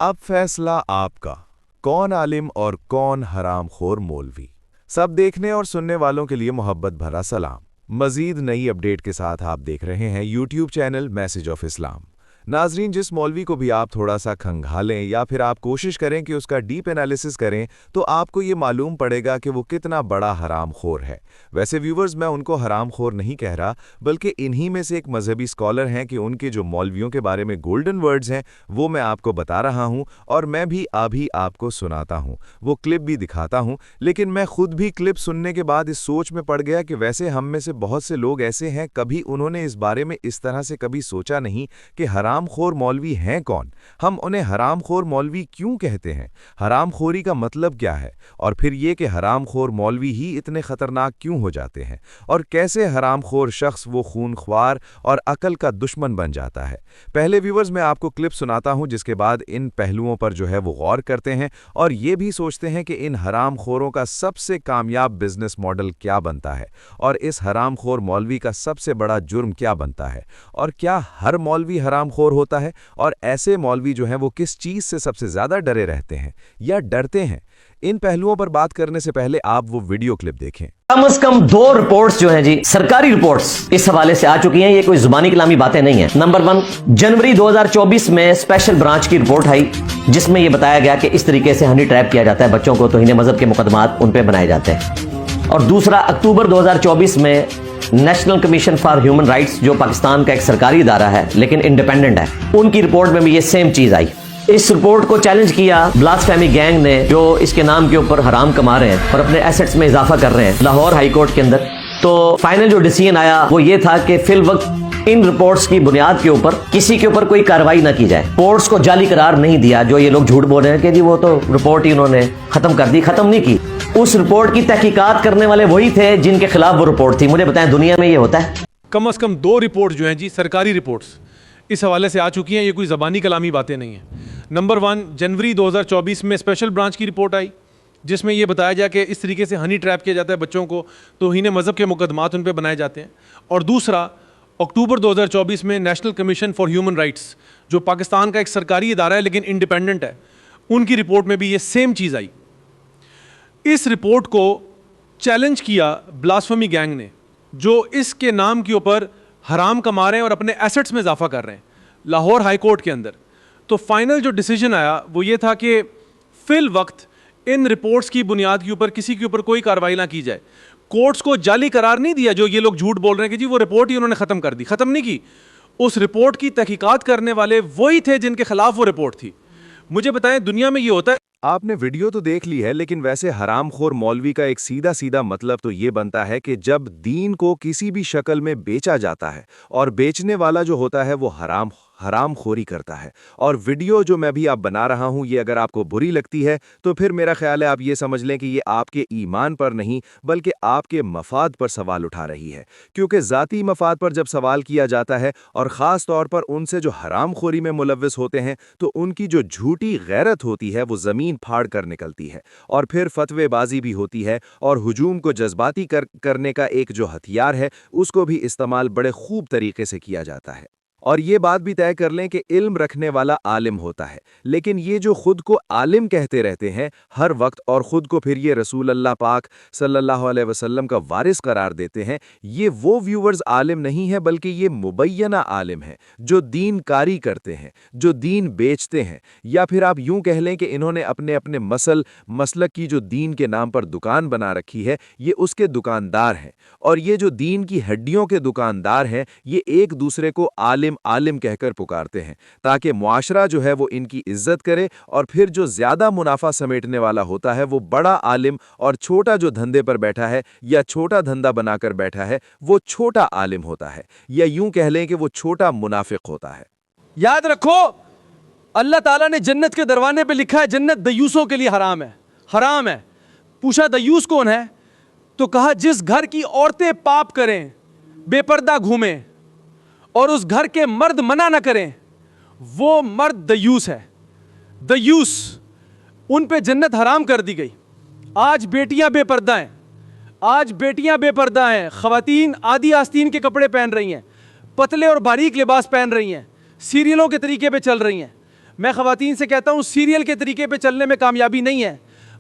अब फैसला आपका, कौन आलिम और कौन हराम खोर मौलवी। सब देखने और सुनने वालों के लिए मोहब्बत भरा सलाम। मजीद नई अपडेट के साथ आप देख रहे हैं YouTube channel message of Islam. नाजरीन, जिस मौलवी को भी आप थोड़ा सा खंगालें या फिर आप कोशिश करें कि उसका डीप एनालिसिस करें तो आपको ये मालूम पड़ेगा कि वो कितना बड़ा हराम खोर है। वैसे व्यूवर्स, मैं उनको हराम खोर नहीं कह रहा, बल्कि इन्हीं में से एक मजहबी स्कॉलर हैं कि उनके जो मौलवियों के बारे में गोल्डन वर्ड्स हैं वो मैं आपको बता रहा हूँ और मैं भी अभी आपको सुनाता हूँ, वो क्लिप भी दिखाता हूँ। लेकिन मैं खुद भी क्लिप सुनने के बाद इस सोच में पड़ गया कि वैसे हम में से बहुत से लोग ऐसे हैं, कभी उन्होंने इस बारे में इस तरह से कभी सोचा नहीं कि हरामखोर मौलवी हैं कौन, हम उन्हें हरामखोर मौलवी क्यों कहते हैं, हरामखोरी का मतलब क्या है, और फिर ये कि हरामखोर मौलवी ही इतने खतरनाक क्यों हो जाते हैं, और कैसे हरामखोर शख्स वो खूनख्वार और अकल का दुश्मन बन जाता है। पहले व्यूवर्स, मैं आपको क्लिप सुनाता हूं, जिसके बाद इन पहलुओं पर जो है वो गौर करते हैं और ये भी सोचते हैं कि इन हरामखोरों का सबसे कामयाब बिजनेस मॉडल क्या बनता है, और इस हरामखोर मौलवी का सबसे बड़ा जुर्म क्या बनता है, और क्या हर मौलवी हरामखोर होता है, और ऐसे मौलवी जो हैं वो किस चीज़ से सबसे ज़्यादा डरे रहते हैं या डरते हैं। इन पहलुओं पर बात करने से पहले आप वो वीडियो क्लिप देखें। कम से कम 2 रिपोर्ट्स जो हैं जी, सरकारी रिपोर्ट्स इस हवाले से आ चुकी हैं। ये कोई जुबानी कलामी बातें नहीं है। नंबर 1, जनवरी 2024 में स्पेशल ब्रांच की रिपोर्ट आई जिसमें यह बताया गया कि इस तरीके से हनी ट्रैप किया जाता है बच्चों को, तौहीन मजहब के मुकदमात उन पे बनाए जाते हैं। और दूसरा, अक्टूबर 2024 में national commission for human rights, जो पाकिस्तान का एक सरकारी इदारा है लेकिन इंडिपेंडेंट है, उनकी रिपोर्ट में भी ये सेम चीज आई। इस रिपोर्ट को चैलेंज किया ब्लास्फेमी गैंग ने, जो इसके नाम के ऊपर हराम कमा रहे हैं और अपने एसेट्स में इजाफा कर रहे हैं, लाहौर हाई कोर्ट के अंदर। तो फाइनल जो डिसीजन आया वो ये था कि फिल वक्त इन रिपोर्ट्स की बुनियाद के ऊपर किसी के ऊपर कोई कार्रवाई ना की जाए। रिपोर्ट्स को जाली करार नहीं दिया, जो ये लोग झूठ बोल रहे हैं कि जी वो तो रिपोर्ट ही उन्होंने खत्म कर दी, खत्म नहीं की। उस रिपोर्ट की तहकीकात करने वाले वही थे जिनके खिलाफ वो रिपोर्ट थी। मुझे बताएं, दुनिया में ये होता है? कम से कम 2 रिपोर्ट जो हैं जी, सरकारी रिपोर्ट्स इस हवाले से आ चुकी हैं। ये कोई ज़बानी कलामी बातें नहीं हैं। नंबर 1, जनवरी 2024 में स्पेशल ब्रांच की रिपोर्ट आई जिसमें ये बताया गया कि इस तरीके से हनी ट्रैप किया जाता है बच्चों को, तौहीन मज़हब के मुकदमात उन पर बनाए जाते हैं। और दूसरा, अक्टूबर 2024 में national commission for human rights, जो पाकिस्तान का एक सरकारी इदारा है लेकिन इंडिपेंडेंट है, उनकी रिपोर्ट में भी ये सेम चीज़ आई। इस रिपोर्ट को चैलेंज किया ब्लास्फेमी गैंग ने, जो इसके नाम के ऊपर हराम कमा रहे हैं और अपने एसेट्स में इजाफा कर रहे हैं, लाहौर हाई कोर्ट के अंदर। तो फाइनल जो डिसीजन आया वो ये था कि फिल वक्त इन रिपोर्ट्स की बुनियाद के ऊपर किसी के ऊपर कोई कार्रवाई ना की जाए। कोर्ट्स को जाली करार नहीं दिया, जो ये लोग झूठ बोल रहे हैं कि जी वो रिपोर्ट ही उन्होंने ख़त्म कर दी, ख़त्म नहीं की। उस रिपोर्ट की तहकीकात करने वाले वही थे जिनके खिलाफ वो रिपोर्ट थी। मुझे बताएं, दुनिया में ये होता है। आपने वीडियो तो देख ली है, लेकिन वैसे हरामखोर मौलवी का एक सीधा सीधा मतलब तो ये बनता है कि जब दीन को किसी भी शक्ल में बेचा जाता है और बेचने वाला जो होता है वो हरामखोरी करता है। और वीडियो जो मैं भी आप बना रहा हूं, ये अगर आपको बुरी लगती है तो फिर मेरा ख्याल है आप ये समझ लें कि ये आपके ईमान पर नहीं बल्कि आपके मफाद पर सवाल उठा रही है। क्योंकि ज़ाती मफाद पर जब सवाल किया जाता है और ख़ास तौर पर उनसे जो हरामखोरी में मुलव्वस होते हैं, तो उनकी जो झूठी गैरत होती है वो ज़मीन फाड़ कर निकलती है, और फिर फतवेबाजी भी होती है, और हुजूम को जज्बाती करने का एक जो हथियार है उसको भी इस्तेमाल बड़े खूब तरीके से किया जाता है। और ये बात भी तय कर लें कि इल्म रखने वाला आलिम होता है, लेकिन ये जो खुद को आलिम कहते रहते हैं हर वक्त और खुद को फिर ये रसूल अल्लाह पाक सल्लल्लाहु अलैहि वसल्लम का वारिस करार देते हैं, ये वो व्यूवर्स आलिम नहीं है बल्कि ये मुबैयना आलिम है, जो दीन कारी करते हैं, जो दीन बेचते हैं, या फिर आप यूं कह लें कि इन्होंने अपने अपने मसलक की जो दीन के नाम पर दुकान बना रखी है, ये उसके दुकानदार हैं। और ये जो दीन की हड्डियों के दुकानदार हैं, ये एक दूसरे को आलिम आलिम कहकर पुकारते हैं ताकि मुआशरा जो है वो इनकी इज्जत करे, और फिर जो ज्यादा मुनाफा समेटने वाला होता है वो बड़ा आलिम, और छोटा जो धंधे पर बैठा है या छोटा धंधा बनाकर बैठा है वो छोटा आलिम होता है, या यूं कह लें कि वो छोटा मुनाफिक होता है। याद रखो, अल्लाह ताला ने जन्नत के दरवाजे पे लिखा है जन्नत दयूसों के लिए हराम है, हराम है। पूछा दयूस कौन है, तो कहा जिस घर की औरतें पाप करें, बेपर्दा घूमें और उस घर के मर्द मना ना करें, वो मर्द दयूस है। दयूस, उन पे जन्नत हराम कर दी गई। आज बेटियां बेपर्दा हैं, आज बेटियां बेपर्दा हैं, ख़वातीन आदी आस्तीन के कपड़े पहन रही हैं, पतले और बारीक लिबास पहन रही हैं, सीरियलों के तरीके पे चल रही हैं, میں خواتین سے کہتا ہوں سیریل کے طریقے پہ چلنے میں کامیابی نہیں ہے،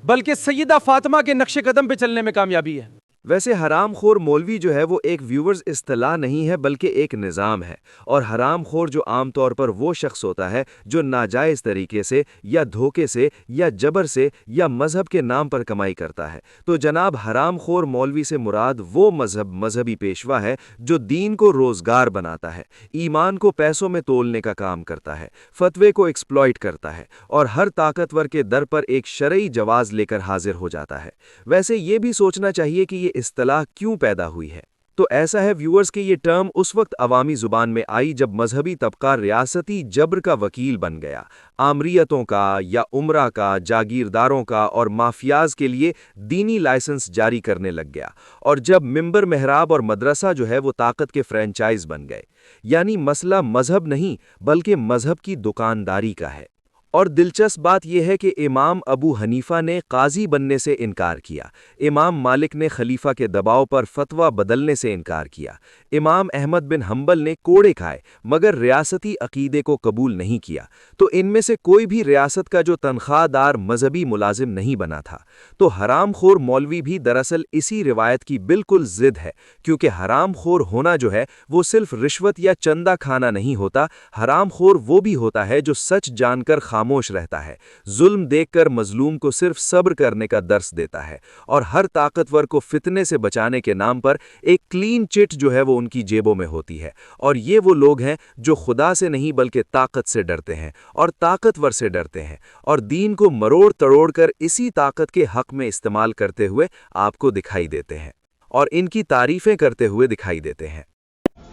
بلکہ سیدہ فاطمہ کے نقش قدم پہ چلنے میں کامیابی ہے۔ ویسے حرام خور مولوی جو ہے وہ ایک ویورز اصطلاح نہیں ہے بلکہ ایک نظام ہے، اور حرام خور جو عام طور پر وہ شخص ہوتا ہے جو ناجائز طریقے سے یا دھوکے سے یا جبر سے یا مذہب کے نام پر کمائی کرتا ہے۔ تو جناب حرام خور مولوی سے مراد وہ مذہبی پیشوا ہے جو دین کو روزگار بناتا ہے، ایمان کو پیسوں میں تولنے کا کام کرتا ہے، فتوے کو ایکسپلائٹ کرتا ہے اور ہر طاقتور کے در پر ایک شرعی جواز لے کر حاضر ہو جاتا ہے۔ ویسے یہ بھی سوچنا چاہیے کہ یہ اصطلاح کیوں پیدا ہوئی ہے۔ تو ایسا ہے ویورز کہ یہ ٹرم اس وقت عوامی زبان میں آئی جب مذہبی طبقہ ریاستی جبر کا وکیل بن گیا، آمریتوں کا یا عمرہ کا، جاگیرداروں کا اور مافیاز کے لیے دینی لائسنس جاری کرنے لگ گیا، اور جب منبر محراب اور مدرسہ جو ہے وہ طاقت کے فرنچائز بن گئے، یعنی مسئلہ مذہب نہیں بلکہ مذہب کی دکانداری کا ہے۔ اور دلچسپ بات یہ ہے کہ امام ابو حنیفہ نے قاضی بننے سے انکار کیا، امام مالک نے خلیفہ کے دباؤ پر فتویٰ بدلنے سے انکار کیا، امام احمد بن حنبل نے کوڑے کھائے مگر ریاستی عقیدے کو قبول نہیں کیا، تو ان میں سے کوئی بھی ریاست کا جو تنخواہ دار مذہبی ملازم نہیں بنا تھا۔ تو حرام خور مولوی بھی دراصل اسی روایت کی بالکل ضد ہے، کیونکہ حرام خور ہونا جو ہے وہ صرف رشوت یا چندہ کھانا نہیں ہوتا، حرام خور وہ بھی ہوتا ہے جو سچ جان کر خاموش رہتا ہے، ظلم دیکھ کر مظلوم کو صرف صبر کرنے کا درس دیتا ہے، اور ہر طاقتور کو فتنے سے بچانے کے نام پر ایک کلین چٹ جو ہے وہ ان کی جیبوں میں ہوتی ہے۔ اور یہ وہ لوگ ہیں جو خدا سے نہیں بلکہ طاقت سے ڈرتے ہیں اور طاقتور سے ڈرتے ہیں، اور دین کو مروڑ تڑوڑ کر اسی طاقت کے حق میں استعمال کرتے ہوئے آپ کو دکھائی دیتے ہیں اور ان کی تعریفیں کرتے ہوئے دکھائی دیتے ہیں۔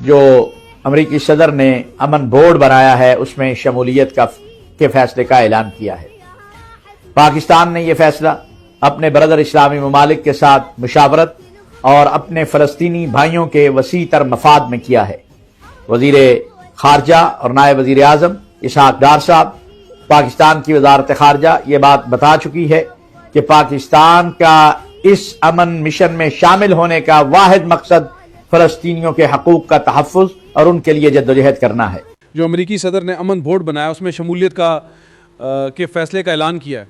جو امریکی صدر نے امن بورڈ بنایا ہے اس میں شمولیت کے فیصلے کا اعلان کیا ہے۔ پاکستان نے یہ فیصلہ اپنے برادر اسلامی ممالک کے ساتھ مشاورت اور اپنے فلسطینی بھائیوں کے وسیع تر مفاد میں کیا ہے۔ وزیر خارجہ اور نائب وزیر اعظم اسحاق ڈار صاحب پاکستان کی وزارت خارجہ یہ بات بتا چکی ہے کہ پاکستان کا اس امن مشن میں شامل ہونے کا واحد مقصد فلسطینیوں کے حقوق کا تحفظ اور ان کے لیے جدوجہد کرنا ہے۔ جو امریکی صدر نے امن بورڈ بنایا اس میں شمولیت کے فیصلے کا اعلان کیا ہے۔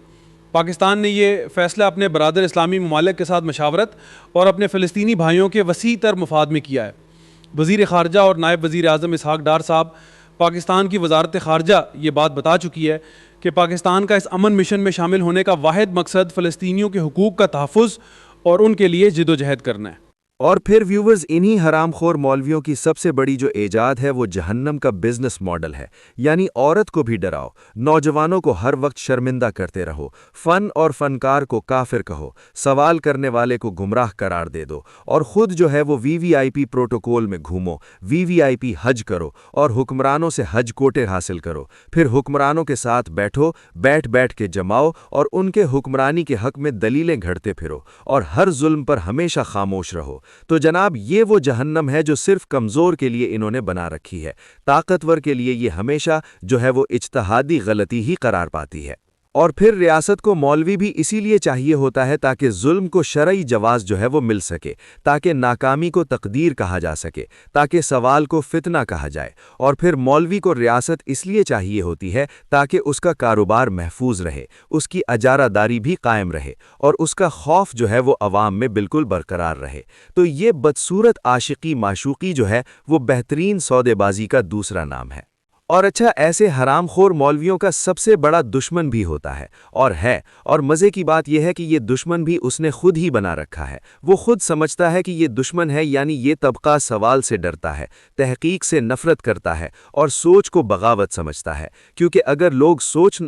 پاکستان نے یہ فیصلہ اپنے برادر اسلامی ممالک کے ساتھ مشاورت اور اپنے فلسطینی بھائیوں کے وسیع تر مفاد میں کیا ہے۔ وزیر خارجہ اور نائب وزیر اعظم اسحاق ڈار صاحب پاکستان کی وزارت خارجہ یہ بات بتا چکی ہے کہ پاکستان کا اس امن مشن میں شامل ہونے کا واحد مقصد فلسطینیوں کے حقوق کا تحفظ اور ان کے لیے جدوجہد کرنا ہے۔ اور پھر ویورز انہی حرام خور مولویوں کی سب سے بڑی جو ایجاد ہے وہ جہنم کا بزنس ماڈل ہے، یعنی عورت کو بھی ڈراؤ، نوجوانوں کو ہر وقت شرمندہ کرتے رہو، فن اور فنکار کو کافر کہو، سوال کرنے والے کو گمراہ قرار دے دو، اور خود جو ہے وہ VVIP پروٹوکول میں گھومو، VVIP حج کرو اور حکمرانوں سے حج کوٹے حاصل کرو، پھر حکمرانوں کے ساتھ بیٹھو، بیٹھ کے جماؤ اور ان کے حکمرانی کے حق میں دلیلیں گھڑتے پھرو، اور ہر ظلم پر ہمیشہ خاموش رہو۔ تو جناب یہ وہ جہنم ہے جو صرف کمزور کے لیے انہوں نے بنا رکھی ہے، طاقتور کے لیے یہ ہمیشہ جو ہے وہ اجتہادی غلطی ہی قرار پاتی ہے۔ اور پھر ریاست کو مولوی بھی اسی لیے چاہیے ہوتا ہے تاکہ ظلم کو شرعی جواز جو ہے وہ مل سکے، تاکہ ناکامی کو تقدیر کہا جا سکے، تاکہ سوال کو فتنہ کہا جائے، اور پھر مولوی کو ریاست اس لیے چاہیے ہوتی ہے تاکہ اس کا کاروبار محفوظ رہے، اس کی اجارہ داری بھی قائم رہے، اور اس کا خوف جو ہے وہ عوام میں بالکل برقرار رہے۔ تو یہ بدصورت عاشقی معشوقی جو ہے وہ بہترین سودے بازی کا دوسرا نام ہے۔ اور اچھا ایسے حرام خور مولویوں کا سب سے بڑا دشمن بھی ہوتا ہے، اور مزے کی بات یہ ہے کہ یہ دشمن بھی اس نے خود ہی بنا رکھا ہے۔ وہ خود سمجھتا ہے کہ یہ دشمن ہے، یعنی یہ طبقہ سوال سے ڈرتا ہے، تحقیق سے نفرت کرتا ہے اور سوچ کو بغاوت سمجھتا ہے، کیونکہ اگر لوگ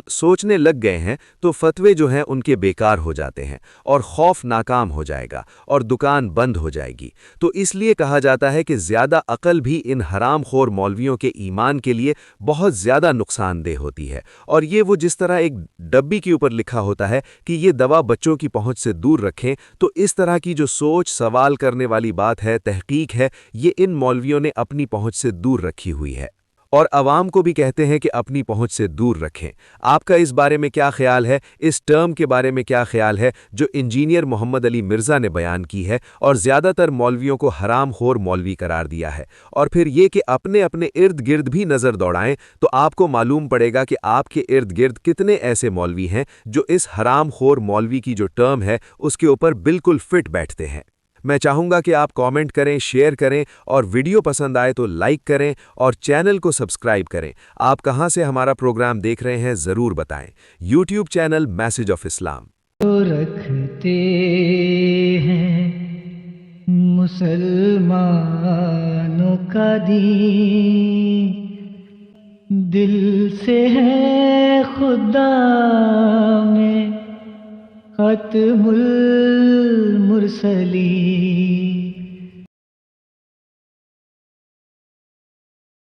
سوچنے لگ گئے ہیں تو فتوے جو ہیں ان کے بیکار ہو جاتے ہیں اور خوف ناکام ہو جائے گا اور دکان بند ہو جائے گی۔ تو اس لیے کہا جاتا ہے کہ زیادہ عقل بھی ان حرام خور مولویوں کے ایمان کے لیے بہت زیادہ نقصان دہ ہوتی ہے، اور یہ وہ جس طرح ایک ڈبی کے اوپر لکھا ہوتا ہے کہ یہ دوا بچوں کی پہنچ سے دور رکھیں، تو اس طرح کی جو سوچ سوال کرنے والی بات ہے، تحقیق ہے، یہ ان مولویوں نے اپنی پہنچ سے دور رکھی ہوئی ہے۔ اور عوام کو بھی کہتے ہیں کہ اپنی پہنچ سے دور رکھیں۔ آپ کا اس بارے میں کیا خیال ہے؟ اس ٹرم کے بارے میں کیا خیال ہے جو انجینئر محمد علی مرزا نے بیان کی ہے اور زیادہ تر مولویوں کو حرام خور مولوی قرار دیا ہے؟ اور پھر یہ کہ اپنے ارد گرد بھی نظر دوڑائیں تو آپ کو معلوم پڑے گا کہ آپ کے ارد گرد کتنے ایسے مولوی ہیں جو اس حرام خور مولوی کی جو ٹرم ہے اس کے اوپر بالکل فٹ بیٹھتے ہیں۔ میں چاہوں گا کہ آپ کامنٹ کریں، شیئر کریں اور ویڈیو پسند آئے تو لائک کریں اور چینل کو سبسکرائب کریں۔ آپ کہاں سے ہمارا پروگرام دیکھ رہے ہیں ضرور بتائیں۔ یوٹیوب چینل میسج آف اسلام۔ رکھتے ہیں مسلمانوں کا دین، دل سے ہے خدا میں ختم المرسلین۔